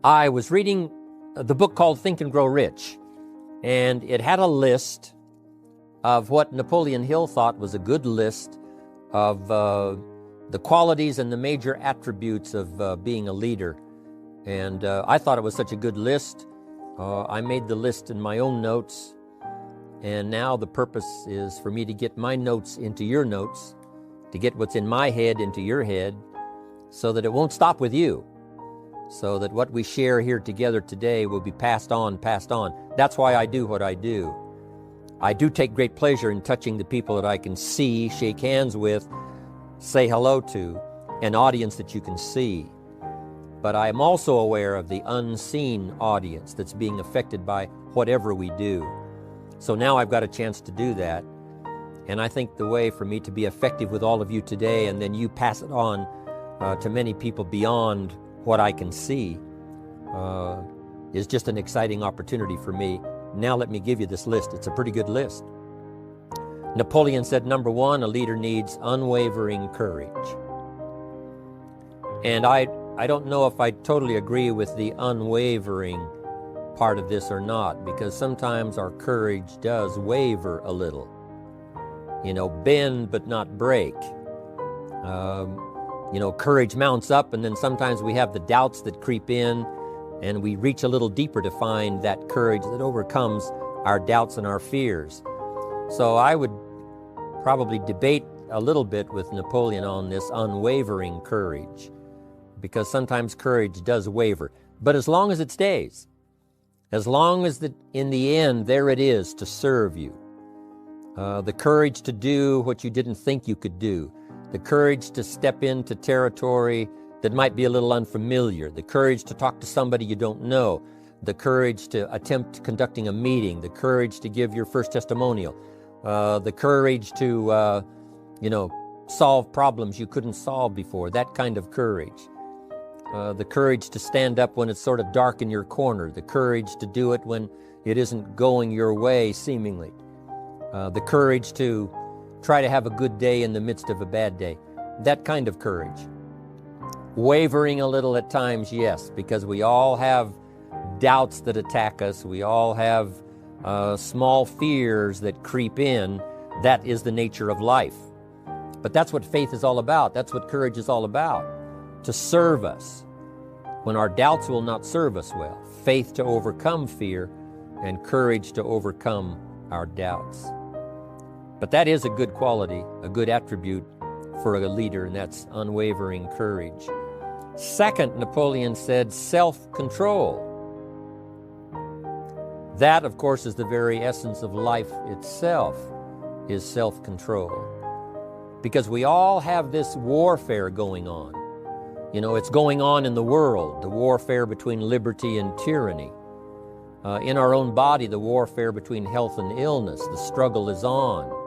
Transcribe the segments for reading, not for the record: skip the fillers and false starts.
I was reading the book called Think and Grow Rich, and it had a list of what Napoleon Hill thought was a good list of the qualities and the major attributes of being a leader. And I thought it was such a good list. I made the list in my own notes, and now the purpose is for me to get my notes into your notes, to get what's in my head into your head, so that it won't stop with you, so that what we share here together today will be passed on. That's why I do what I do. I do take great pleasure in touching the people that I can see, shake hands with, say hello to, an audience that you can see. But I am also aware of the unseen audience that's being affected by whatever we do. So now I've got a chance to do that. And I think the way for me to be effective with all of you today, and then you pass it on to many people beyond what I can see, is just an exciting opportunity for me. Now let me give you this list. It's a pretty good list. Napoleon said, number one, a leader needs unwavering courage. And I don't know if I totally agree with the unwavering part of this or not, because sometimes our courage does waver a little. You know, bend but not break. Courage mounts up, and then sometimes we have the doubts that creep in, and we reach a little deeper to find that courage that overcomes our doubts and our fears. So I would probably debate a little bit with Napoleon on this unwavering courage, because sometimes courage does waver. But as long as it stays, as long as in the end there it is to serve you, the courage to do what you didn't think you could do, the courage to step into territory that might be a little unfamiliar, the courage to talk to somebody you don't know, the courage to attempt conducting a meeting, the courage to give your first testimonial, the courage to, solve problems you couldn't solve before, that kind of courage. The courage to stand up when it's sort of dark in your corner, the courage to do it when it isn't going your way, seemingly. The courage to try to have a good day in the midst of a bad day, that kind of courage. Wavering a little at times, yes, because we all have doubts that attack us. We all have small fears that creep in. That is the nature of life. But that's what faith is all about. That's what courage is all about, to serve us when our doubts will not serve us well. Faith to overcome fear, and courage to overcome our doubts. But that is a good quality, a good attribute for a leader, and that's unwavering courage. Second, Napoleon said self-control. That, of course, is the very essence of life itself, is self-control. Because we all have this warfare going on. It's going on in the world, the warfare between liberty and tyranny. In our own body, the warfare between health and illness, the struggle is on.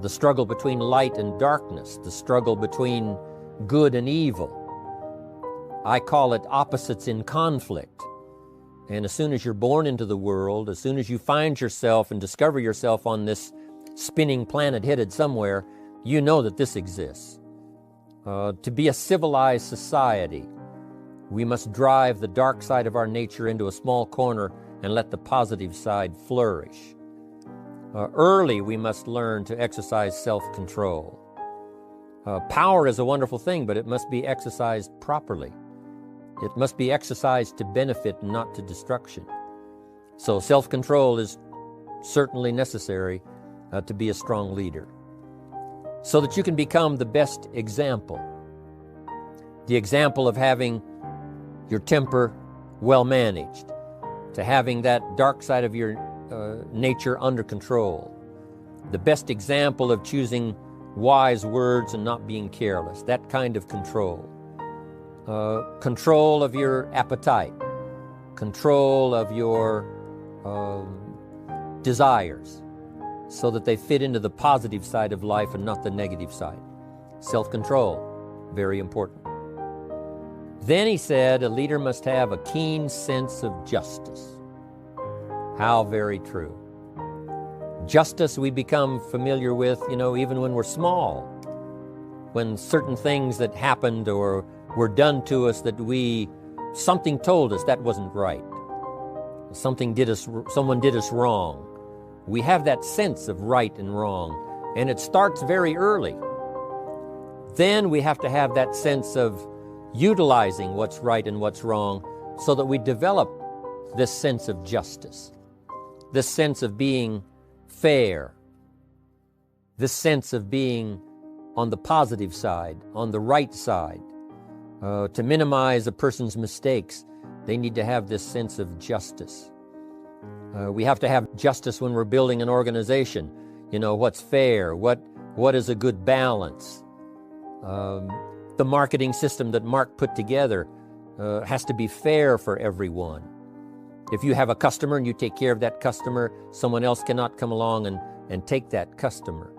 The struggle between light and darkness, the struggle between good and evil. I call it opposites in conflict. And as soon as you're born into the world, as soon as you find yourself and discover yourself on this spinning planet headed somewhere, you know that this exists. To be a civilized society, we must drive the dark side of our nature into a small corner and let the positive side flourish. Early, we must learn to exercise self-control. Power is a wonderful thing, but it must be exercised properly. It must be exercised to benefit, not to destruction. So self-control is certainly necessary to be a strong leader, so that you can become the best example. The example of having your temper well managed, to having that dark side of your nature under control. The best example of choosing wise words and not being careless, that kind of control. Control of your appetite, control of your desires, so that they fit into the positive side of life and not the negative side. Self-control, very important. Then he said, a leader must have a keen sense of justice. How very true. Justice we become familiar with, even when we're small. When certain things that happened or were done to us that we something told us that wasn't right. Someone did us wrong. We have that sense of right and wrong, and it starts very early. Then we have to have that sense of utilizing what's right and what's wrong so that we develop this sense of justice, this sense of being fair, this sense of being on the positive side, on the right side. To minimize a person's mistakes, they need to have this sense of justice. We have to have justice when we're building an organization. You know, what's fair, what is a good balance. The marketing system that Mark put together has to be fair for everyone. If you have a customer and you take care of that customer, someone else cannot come along and take that customer.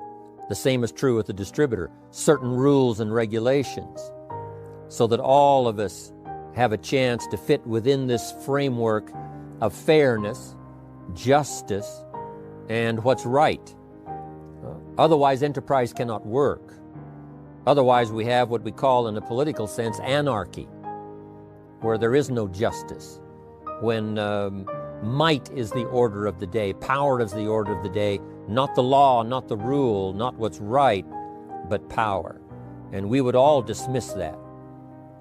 The same is true with the distributor. Certain rules and regulations so that all of us have a chance to fit within this framework of fairness, justice, and what's right. Otherwise, enterprise cannot work. Otherwise, we have what we call, in a political sense, anarchy, where there is no justice. When might is the order of the day, power is the order of the day, not the law, not the rule, not what's right, but power. And we would all dismiss that.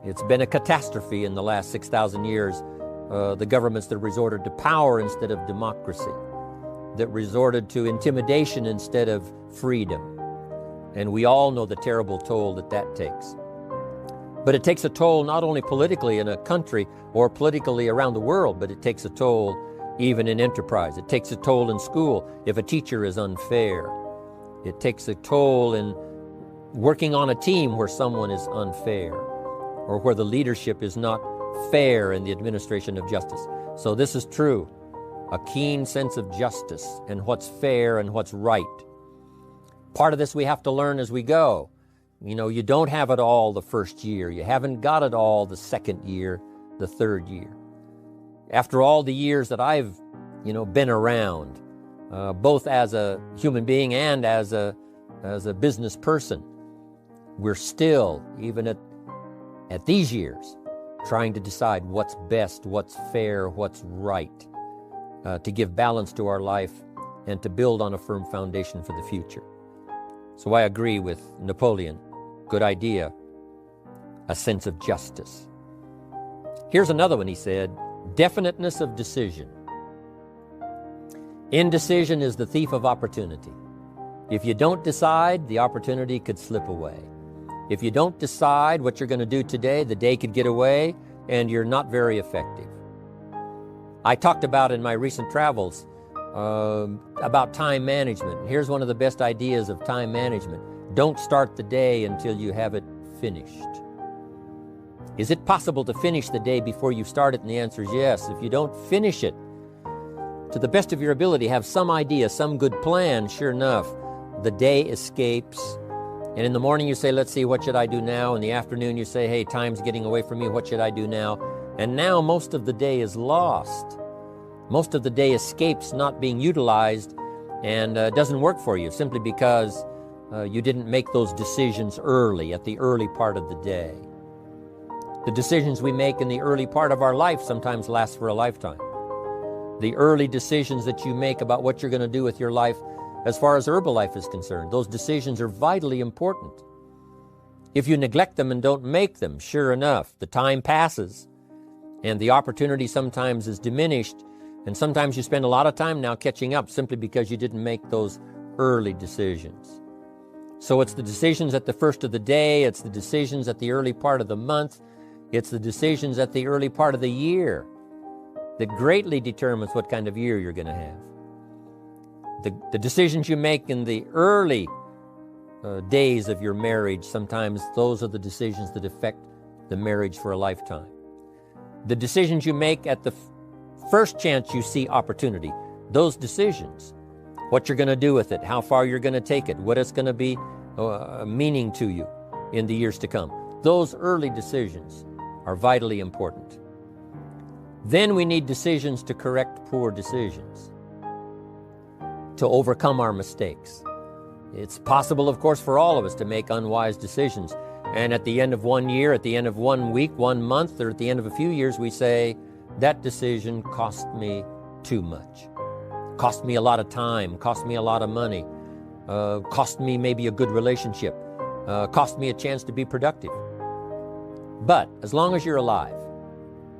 It's been a catastrophe in the last 6,000 years, the governments that resorted to power instead of democracy, that resorted to intimidation instead of freedom. And we all know the terrible toll that takes. But it takes a toll not only politically in a country or politically around the world, but it takes a toll even in enterprise. It takes a toll in school if a teacher is unfair. It takes a toll in working on a team where someone is unfair or where the leadership is not fair in the administration of justice. So this is true, a keen sense of justice and what's fair and what's right. Part of this we have to learn as we go. You know, you don't have it all the first year. You haven't got it all the second year, the third year. After all the years that I've, been around, both as a human being and as a business person, we're still, even at these years, trying to decide what's best, what's fair, what's right, to give balance to our life and to build on a firm foundation for the future. So I agree with Napoleon. Good idea. A sense of justice. Here's another one, he said, definiteness of decision. Indecision is the thief of opportunity. If you don't decide, the opportunity could slip away. If you don't decide what you're going to do today, the day could get away and you're not very effective. I talked about in my recent travels about time management. Here's one of the best ideas of time management. Don't start the day until you have it finished. Is it possible to finish the day before you start it? And the answer is yes. If you don't finish it to the best of your ability, have some idea, some good plan, sure enough, the day escapes. And in the morning you say, let's see, what should I do now? In the afternoon you say, hey, time's getting away from me, what should I do now? And now most of the day is lost. Most of the day escapes not being utilized and doesn't work for you simply because you didn't make those decisions early, at the early part of the day. The decisions we make in the early part of our life sometimes last for a lifetime. The early decisions that you make about what you're going to do with your life as far as Herbalife is concerned, those decisions are vitally important. If you neglect them and don't make them, sure enough, the time passes and the opportunity sometimes is diminished, and sometimes you spend a lot of time now catching up simply because you didn't make those early decisions. So it's the decisions at the first of the day, it's the decisions at the early part of the month, it's the decisions at the early part of the year that greatly determines what kind of year you're going to have. The decisions you make in the early days of your marriage, sometimes those are the decisions that affect the marriage for a lifetime. The decisions you make at the first chance you see opportunity, those decisions, what you're going to do with it, how far you're going to take it, what it's going to be meaning to you in the years to come. Those early decisions are vitally important. Then we need decisions to correct poor decisions, to overcome our mistakes. It's possible, of course, for all of us to make unwise decisions, And at the end of 1 year, at the end of 1 week, 1 month, or at the end of a few years, we say, that decision cost me too much. Cost me a lot of time, cost me a lot of money, cost me maybe a good relationship, cost me a chance to be productive. But as long as you're alive,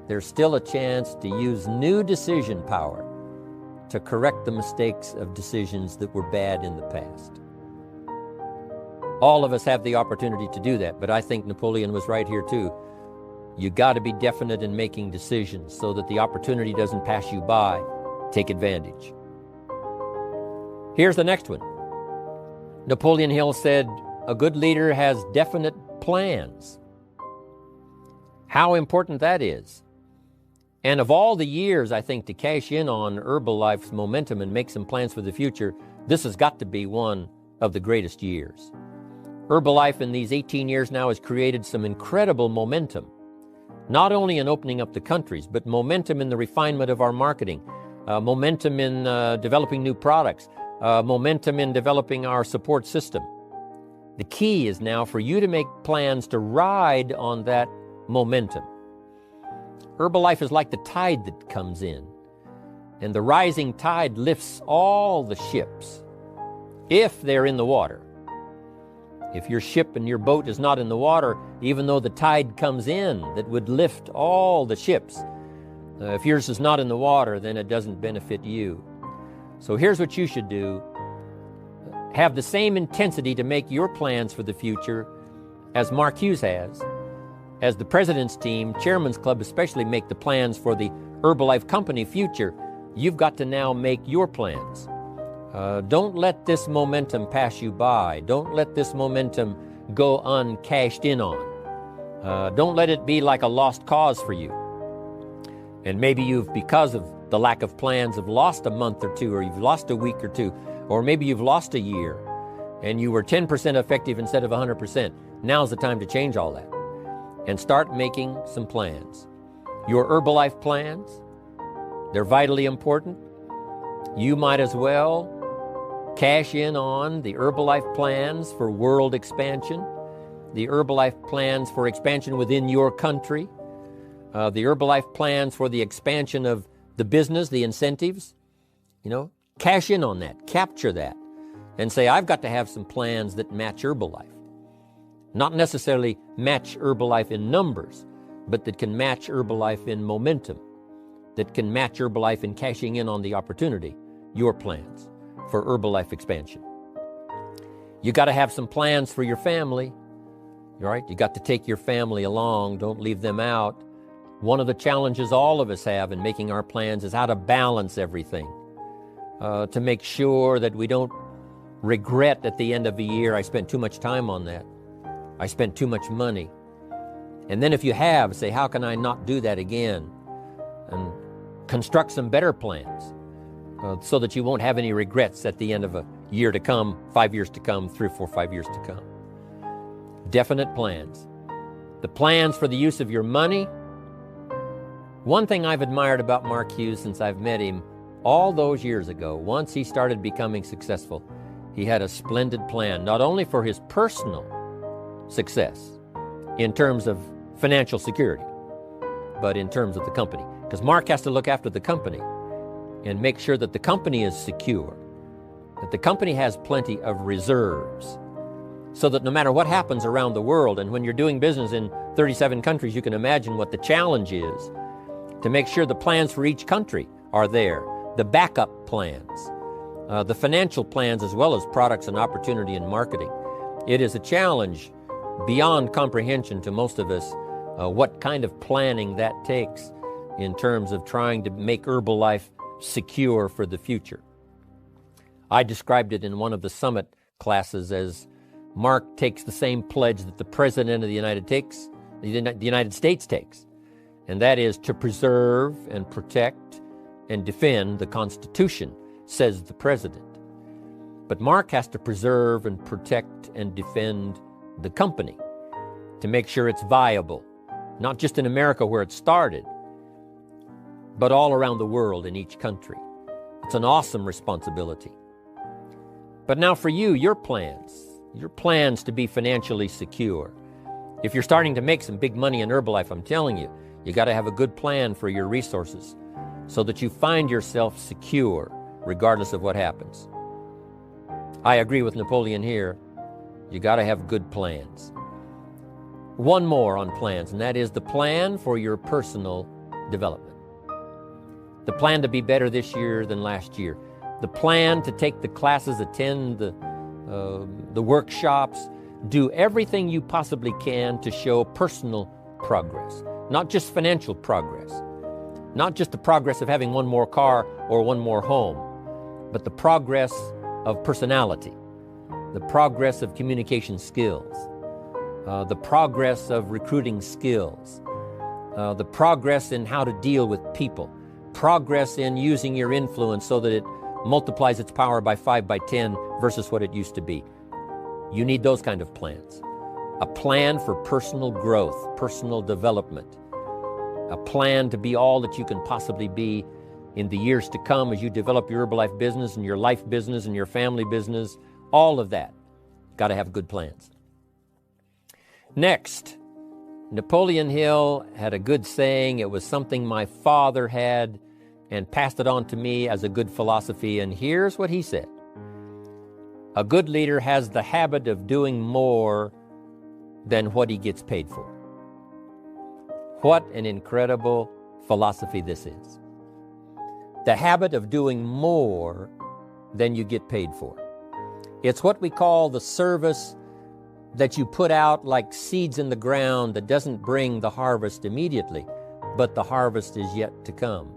there's still a chance to use new decision power to correct the mistakes of decisions that were bad in the past. All of us have the opportunity to do that, but I think Napoleon was right here too. You got to be definite in making decisions so that the opportunity doesn't pass you by. Take advantage. Here's the next one. Napoleon Hill said, a good leader has definite plans. How important that is. And of all the years, I think, to cash in on Herbalife's momentum and make some plans for the future, this has got to be one of the greatest years. Herbalife in these 18 years now has created some incredible momentum, not only in opening up the countries, but momentum in the refinement of our marketing, momentum in developing new products, momentum in developing our support system. The key is now for you to make plans to ride on that momentum. Herbalife is like the tide that comes in, and the rising tide lifts all the ships, if they're in the water. If your ship and your boat is not in the water, even though the tide comes in that would lift all the ships, if yours is not in the water, then it doesn't benefit you. So here's what you should do. Have the same intensity to make your plans for the future as Mark Hughes has. As the President's Team, Chairman's Club especially, make the plans for the Herbalife Company future, you've got to now make your plans. Don't let this momentum pass you by. Don't let this momentum go uncashed in on. Don't let it be like a lost cause for you. And maybe you've, because of the lack of plans, have lost a month or two, or you've lost a week or two, or maybe you've lost a year, and you were 10% effective instead of 100%. Now's the time to change all that and start making some plans. Your Herbalife plans, they're vitally important. You might as well cash in on the Herbalife plans for world expansion, the Herbalife plans for expansion within your country, the Herbalife plans for the expansion of the business, the incentives. Cash in on that, capture that, and say, I've got to have some plans that match Herbalife. Not necessarily match Herbalife in numbers, but that can match Herbalife in momentum, that can match Herbalife in cashing in on the opportunity, your plans for Herbalife expansion. You got to have some plans for your family, right? You got to take your family along. Don't leave them out. One of the challenges all of us have in making our plans is how to balance everything, to make sure that we don't regret at the end of a year, I spent too much time on that. I spent too much money. And then if you have, say, how can I not do that again? And construct some better plans so that you won't have any regrets at the end of a year to come, 5 years to come, 3 or 4, 5 years to come. Definite plans. The plans for the use of your money. One thing I've admired about Mark Hughes since I've met him all those years ago, once he started becoming successful, he had a splendid plan, not only for his personal success in terms of financial security, but in terms of the company. Because Mark has to look after the company and make sure that the company is secure, that the company has plenty of reserves, so that no matter what happens around the world, and when you're doing business in 37 countries, you can imagine what the challenge is to make sure the plans for each country are there, the backup plans, the financial plans, as well as products and opportunity and marketing. It is a challenge beyond comprehension to most of us, what kind of planning that takes in terms of trying to make Herbalife secure for the future. I described it in one of the summit classes as Mark takes the same pledge that the President of the United States takes, and that is to preserve and protect and defend the Constitution, says the President. But Mark has to preserve and protect and defend the company to make sure it's viable, not just in America where it started, but all around the world in each country. It's an awesome responsibility. But now for you, your plans to be financially secure. If you're starting to make some big money in Herbalife, I'm telling you, you got to have a good plan for your resources so that you find yourself secure regardless of what happens. I agree with Napoleon here. You got to have good plans. One more on plans, and that is the plan for your personal development. The plan to be better this year than last year. The plan to take the classes, attend the workshops, do everything you possibly can to show personal progress, not just financial progress, not just the progress of having one more car or one more home, but the progress of personality, the progress of communication skills, the progress of recruiting skills, the progress in how to deal with people, progress in using your influence so that it multiplies its power by 5 by 10 versus what it used to be. You need those kind of plans. A plan for personal growth, personal development, a plan to be all that you can possibly be in the years to come as you develop your Herbalife business and your life business and your family business, all of that. Got to have good plans. Next, Napoleon Hill had a good saying. It was something my father had and passed it on to me as a good philosophy. And here's what he said. A good leader has the habit of doing more than what he gets paid for. What an incredible philosophy this is. The habit of doing more than you get paid for. It's what we call the service that you put out like seeds in the ground that doesn't bring the harvest immediately, but the harvest is yet to come.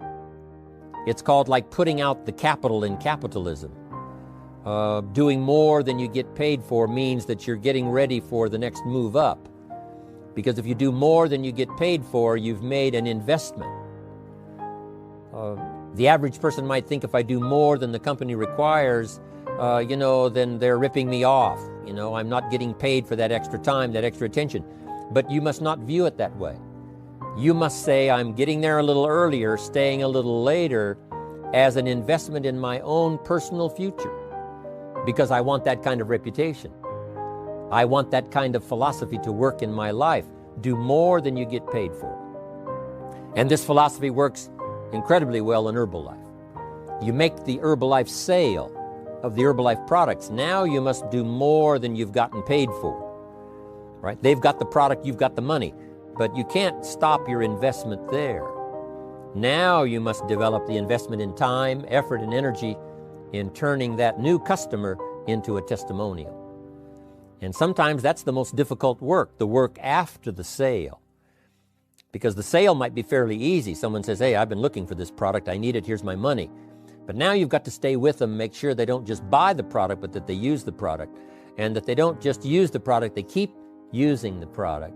It's called like putting out the capital in capitalism. Doing more than you get paid for means that you're getting ready for the next move up. Because if you do more than you get paid for, you've made an investment. The average person might think if I do more than the company requires, then they're ripping me off. I'm not getting paid for that extra time, that extra attention. But you must not view it that way. You must say, I'm getting there a little earlier, staying a little later, as an investment in my own personal future. Because I want that kind of reputation. I want that kind of philosophy to work in my life. Do more than you get paid for. And this philosophy works incredibly well in Herbalife. You make the Herbalife sale of the Herbalife products. Now you must do more than you've gotten paid for. Right? They've got the product, you've got the money. But you can't stop your investment there. Now you must develop the investment in time, effort, and energy in turning that new customer into a testimonial. And sometimes that's the most difficult work, the work after the sale. Because the sale might be fairly easy. Someone says, hey, I've been looking for this product, I need it, here's my money. But now you've got to stay with them, make sure they don't just buy the product, but that they use the product. And that they don't just use the product, they keep using the product.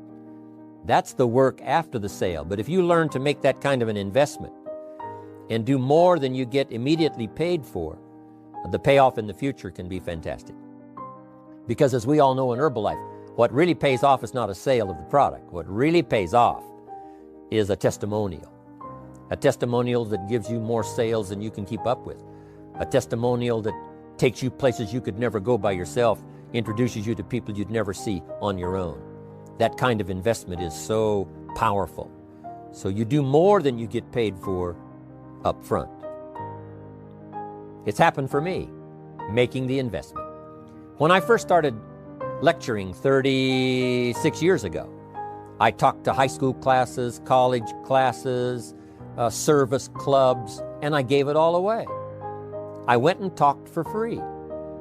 That's the work after the sale. But if you learn to make that kind of an investment and do more than you get immediately paid for, the payoff in the future can be fantastic. Because as we all know in Herbalife, what really pays off is not a sale of the product. What really pays off is a testimonial. A testimonial that gives you more sales than you can keep up with. A testimonial that takes you places you could never go by yourself, introduces you to people you'd never see on your own. That kind of investment is so powerful. So you do more than you get paid for up front. It's happened for me, making the investment. When I first started lecturing 36 years ago, I talked to high school classes, college classes, service clubs, and I gave it all away. I went and talked for free.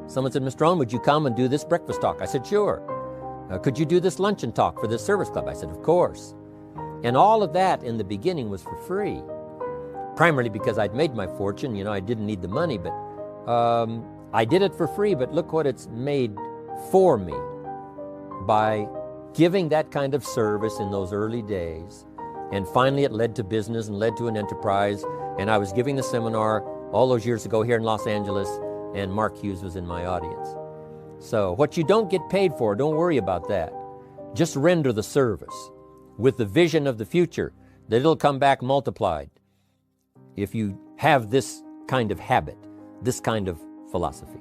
Someone said, Mr. Rohn, would you come and do this breakfast talk? I said, sure. Could you do this luncheon talk for this service club? I said, of course. And all of that in the beginning was for free. Primarily because I'd made my fortune. I didn't need the money, but I did it for free. But look what it's made for me by giving that kind of service in those early days. And finally it led to business and led to an enterprise. And I was giving the seminar all those years ago here in Los Angeles, and Mark Hughes was in my audience. So what you don't get paid for, don't worry about that. Just render the service with the vision of the future that it'll come back multiplied if you have this kind of habit, this kind of philosophy.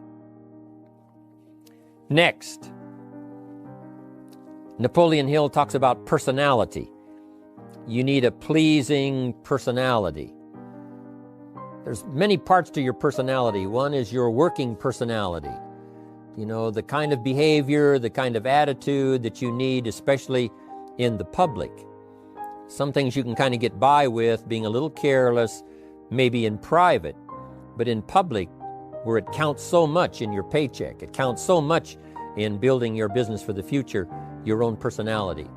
Next, Napoleon Hill talks about personality. You need a pleasing personality. There's many parts to your personality. One is your working personality. You know, the kind of behavior, the kind of attitude that you need, especially in the public. Some things you can kind of get by with being a little careless, maybe in private, but in public, where it counts so much in your paycheck, it counts so much in building your business for the future, your own personality.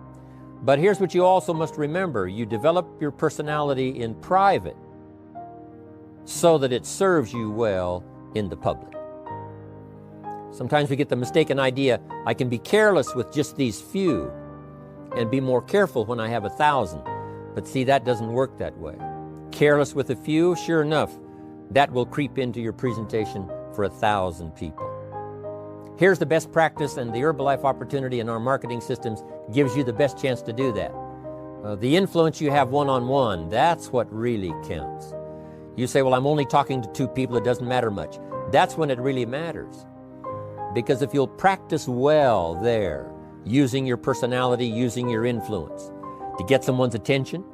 But here's what you also must remember. You develop your personality in private so that it serves you well in the public. Sometimes we get the mistaken idea, I can be careless with just these few and be more careful when I have 1,000. But see, that doesn't work that way. Careless with a few, sure enough, that will creep into your presentation for 1,000 people. Here's the best practice, and the Herbalife opportunity in our marketing systems gives you the best chance to do that. The influence you have one-on-one, that's what really counts. You say, well, I'm only talking to 2 people, it doesn't matter much. That's when it really matters. Because if you'll practice well there, using your personality, using your influence, to get someone's attention,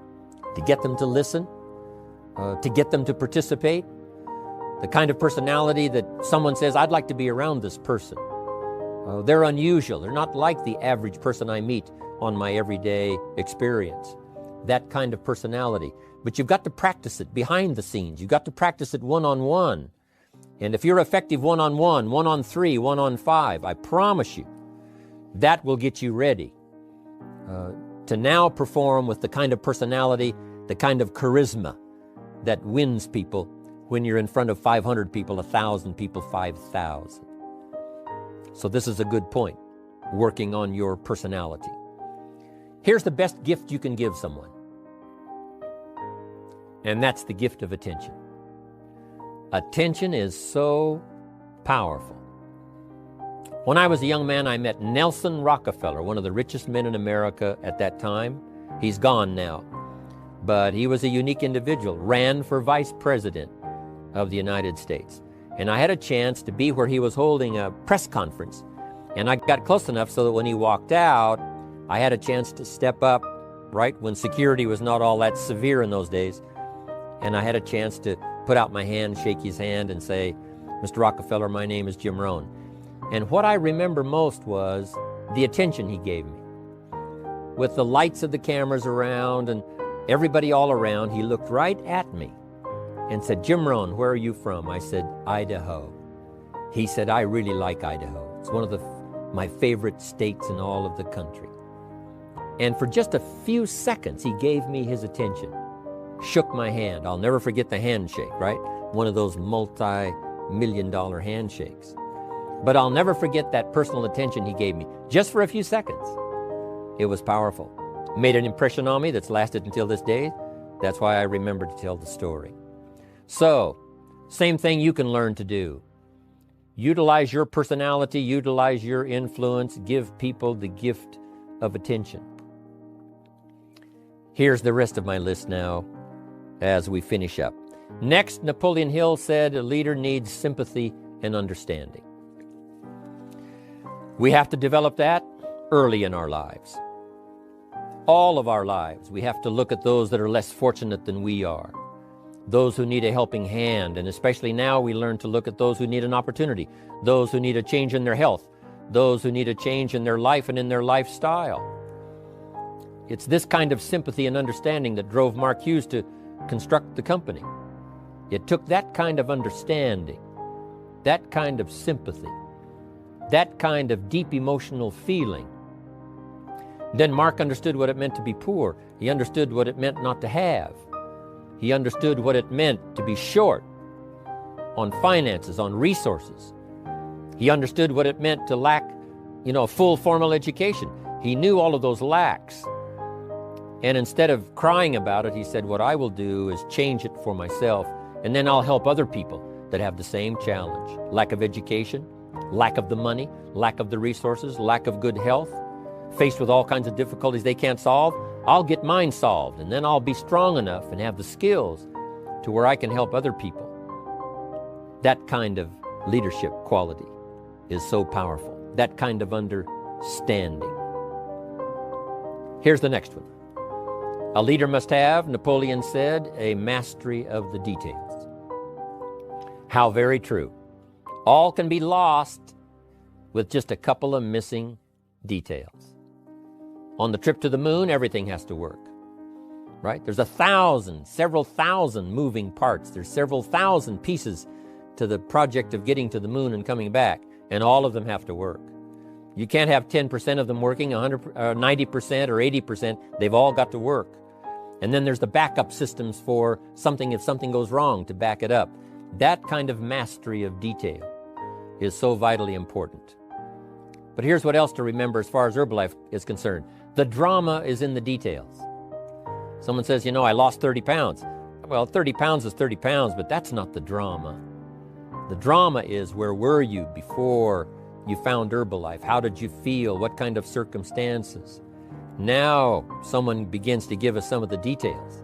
to get them to listen, to get them to participate, the kind of personality that someone says, I'd like to be around this person. They're unusual. They're not like the average person I meet on my everyday experience. That kind of personality. But you've got to practice it behind the scenes. You've got to practice it one-on-one. And if you're effective one-on-one, 1-on-3, 1-on-5, I promise you, that will get you ready to now perform with the kind of personality, the kind of charisma that wins people when you're in front of 500 people, 1,000 people, 5,000. So this is a good point, working on your personality. Here's the best gift you can give someone, and that's the gift of attention. Attention is so powerful. When I was a young man, I met Nelson Rockefeller, one of the richest men in America at that time. He's gone now, but he was a unique individual, ran for vice president of the United States. And I had a chance to be where he was holding a press conference. And I got close enough so that when he walked out, I had a chance to step up, right, when security was not all that severe in those days. And I had a chance to put out my hand, shake his hand, and say, Mr. Rockefeller, my name is Jim Rohn. And what I remember most was the attention he gave me. With the lights of the cameras around and everybody all around, he looked right at me and said, Jim Rohn, where are you from? I said, Idaho. He said, I really like Idaho. It's one of my favorite states in all of the country. And for just a few seconds, he gave me his attention, shook my hand. I'll never forget the handshake, right? One of those multi-million-dollar handshakes. But I'll never forget that personal attention he gave me, just for a few seconds. It was powerful. Made an impression on me that's lasted until this day. That's why I remember to tell the story. So, same thing you can learn to do. Utilize your personality, utilize your influence, give people the gift of attention. Here's the rest of my list now as we finish up. Next, Napoleon Hill said a leader needs sympathy and understanding. We have to develop that early in our lives. All of our lives, we have to look at those that are less fortunate than we are. Those who need a helping hand, and especially now we learn to look at those who need an opportunity, those who need a change in their health, those who need a change in their life and in their lifestyle. It's this kind of sympathy and understanding that drove Mark Hughes to construct the company. It took that kind of understanding, that kind of sympathy, that kind of deep emotional feeling. Then Mark understood what it meant to be poor. He understood what it meant not to have. He understood what it meant to be short on finances, on resources. He understood what it meant to lack, full formal education. He knew all of those lacks. And instead of crying about it, he said, what I will do is change it for myself, and then I'll help other people that have the same challenge. Lack of education, lack of the money, lack of the resources, lack of good health, faced with all kinds of difficulties they can't solve. I'll get mine solved, and then I'll be strong enough and have the skills to where I can help other people. That kind of leadership quality is so powerful. That kind of understanding. Here's the next one. A leader must have, Napoleon said, a mastery of the details. How very true. All can be lost with just a couple of missing details. On the trip to the moon, everything has to work, right? There's several thousand moving parts. There's several thousand pieces to the project of getting to the moon and coming back, and all of them have to work. You can't have 10% of them working, 90% or 80%. They've all got to work. And then there's the backup systems for something if something goes wrong to back it up. That kind of mastery of detail is so vitally important. But here's what else to remember as far as Herbalife is concerned. The drama is in the details. Someone says, I lost 30 pounds. Well, 30 pounds is 30 pounds, but that's not the drama. The drama is, where were you before you found Herbalife? How did you feel? What kind of circumstances? Now someone begins to give us some of the details.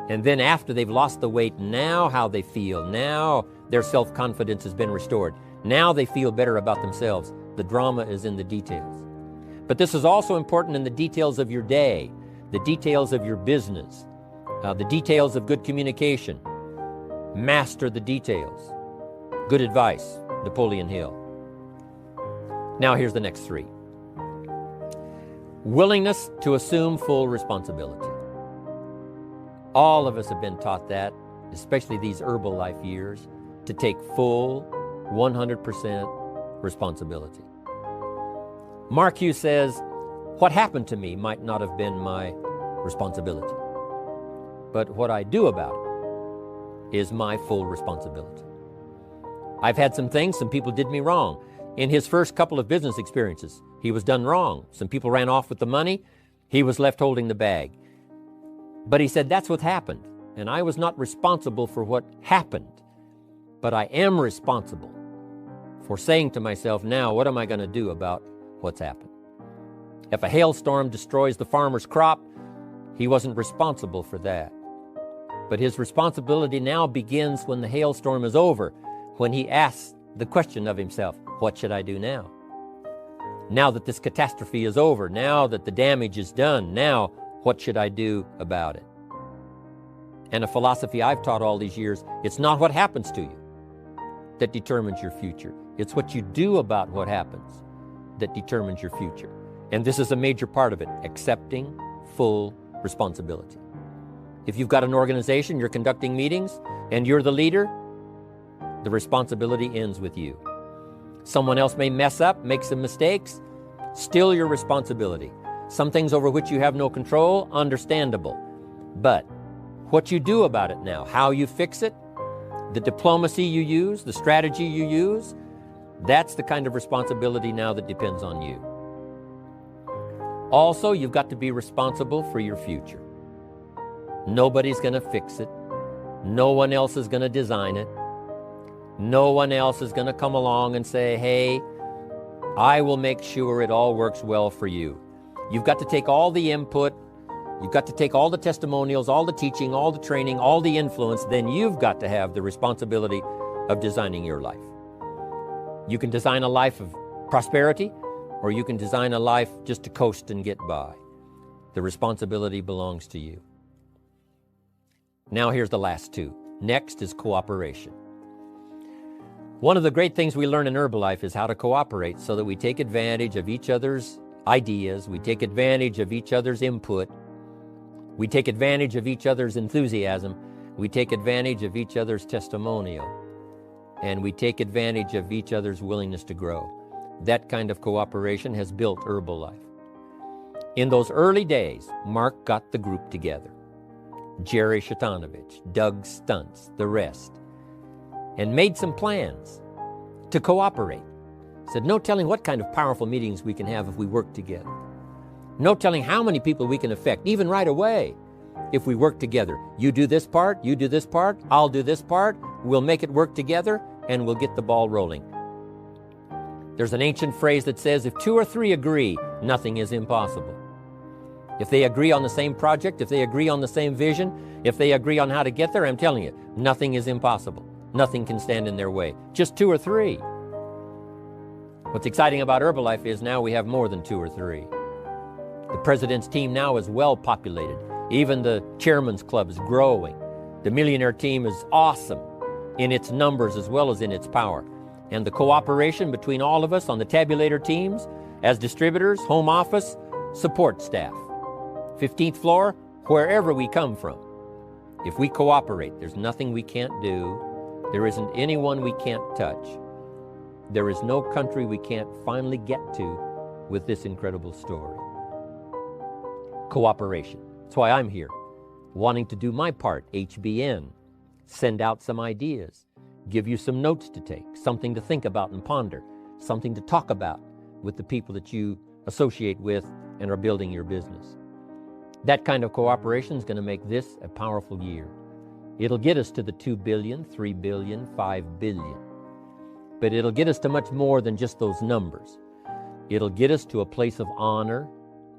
And then after they've lost the weight, now how they feel. Now their self-confidence has been restored. Now they feel better about themselves. The drama is in the details. But this is also important in the details of your day, the details of your business, the details of good communication. Master the details. Good advice, Napoleon Hill. Now here's the next three. Willingness to assume full responsibility. All of us have been taught that, especially these Herbalife years, to take full 100% responsibility. Mark Hughes says, what happened to me might not have been my responsibility, but what I do about it is my full responsibility. I've had some people did me wrong. In his first couple of business experiences, he was done wrong. Some people ran off with the money. He was left holding the bag. But he said, that's what happened. And I was not responsible for what happened. But I am responsible for saying to myself, now, what am I going to do about what's happened? If a hailstorm destroys the farmer's crop, he wasn't responsible for that. But his responsibility now begins when the hailstorm is over, when he asks the question of himself, what should I do now? Now that this catastrophe is over, now that the damage is done, now what should I do about it? And a philosophy I've taught all these years, it's not what happens to you that determines your future. It's what you do about what happens that determines your future. And this is a major part of it, accepting full responsibility. If you've got an organization, you're conducting meetings, and you're the leader, the responsibility ends with you. Someone else may mess up, make some mistakes, still your responsibility. Some things over which you have no control, understandable. But what you do about it now, how you fix it, the diplomacy you use, the strategy you use, that's the kind of responsibility now that depends on you. Also, you've got to be responsible for your future. Nobody's going to fix it. No one else is going to design it. No one else is going to come along and say, hey, I will make sure it all works well for you. You've got to take all the input. You've got to take all the testimonials, all the teaching, all the training, all the influence. Then you've got to have the responsibility of designing your life. You can design a life of prosperity, or you can design a life just to coast and get by. The responsibility belongs to you. Now here's the last two. Next is cooperation. One of the great things we learn in Herbalife is how to cooperate so that we take advantage of each other's ideas, we take advantage of each other's input, we take advantage of each other's enthusiasm, we take advantage of each other's testimonial, and we take advantage of each other's willingness to grow. That kind of cooperation has built Herbalife. In those early days, Mark got the group together. Jerry Shatanovich, Doug Stuntz, the rest, and made some plans to cooperate. Said, no telling what kind of powerful meetings we can have if we work together. No telling how many people we can affect, even right away, if we work together. You do this part, you do this part, I'll do this part, we'll make it work together, and we'll get the ball rolling. There's an ancient phrase that says, if two or three agree, nothing is impossible. If they agree on the same project, if they agree on the same vision, if they agree on how to get there, I'm telling you, nothing is impossible. Nothing can stand in their way. Just two or three. What's exciting about Herbalife is now we have more than two or three. The president's team now is well populated. Even the chairman's club is growing. The millionaire team is awesome in its numbers as well as in its power. And the cooperation between all of us on the tabulator teams, as distributors, home office, support staff, 15th floor, wherever we come from. If we cooperate, there's nothing we can't do. There isn't anyone we can't touch. There is no country we can't finally get to with this incredible story. Cooperation. That's why I'm here, wanting to do my part, HBN, send out some ideas, give you some notes to take, something to think about and ponder, something to talk about with the people that you associate with and are building your business. That kind of cooperation is going to make this a powerful year. It'll get us to the 2 billion, 3 billion, 5 billion. But it'll get us to much more than just those numbers. It'll get us to a place of honor,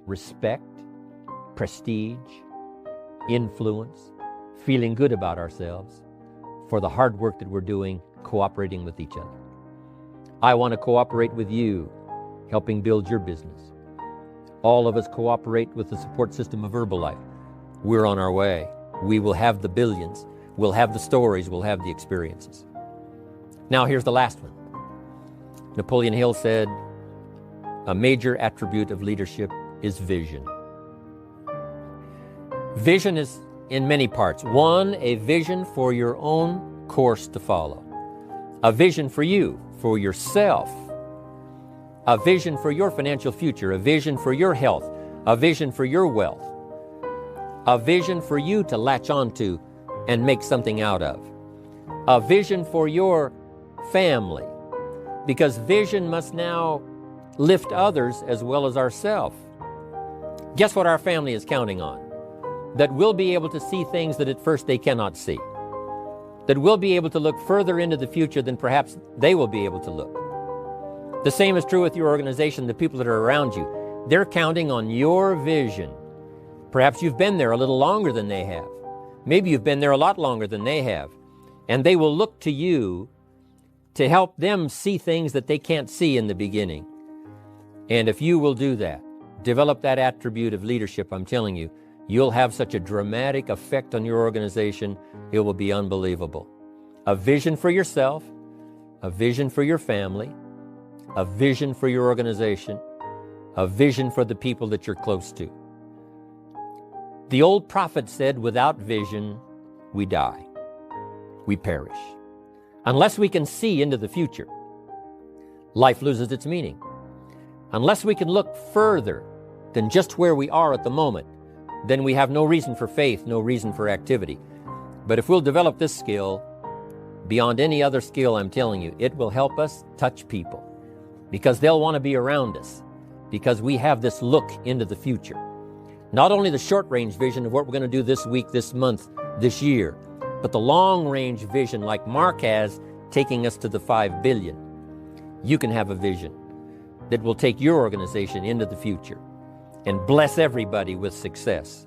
respect, prestige, influence, feeling good about ourselves for the hard work that we're doing, cooperating with each other. I want to cooperate with you, helping build your business. All of us cooperate with the support system of Herbalife. We're on our way. We will have the billions. We'll have the stories. We'll have the experiences. Now here's the last one. Napoleon Hill said, a major attribute of leadership is vision. Vision is in many parts. One, a vision for your own course to follow. A vision for you, for yourself. A vision for your financial future, a vision for your health, a vision for your wealth, a vision for you to latch onto and make something out of, a vision for your family, because vision must now lift others as well as ourselves. Guess what our family is counting on? That we'll be able to see things that at first they cannot see, that we'll be able to look further into the future than perhaps they will be able to look. The same is true with your organization, the people that are around you. They're counting on your vision. Perhaps you've been there a little longer than they have. Maybe you've been there a lot longer than they have. And they will look to you to help them see things that they can't see in the beginning. And if you will do that, develop that attribute of leadership, I'm telling you, you'll have such a dramatic effect on your organization, it will be unbelievable. A vision for yourself, a vision for your family, a vision for your organization, a vision for the people that you're close to. The old prophet said, without vision, we die. We perish. Unless we can see into the future, life loses its meaning. Unless we can look further than just where we are at the moment, then we have no reason for faith, no reason for activity. But if we'll develop this skill, beyond any other skill, I'm telling you, it will help us touch people. Because they'll want to be around us, because we have this look into the future. Not only the short-range vision of what we're going to do this week, this month, this year, but the long-range vision like Mark has, taking us to the 5 billion. You can have a vision that will take your organization into the future and bless everybody with success.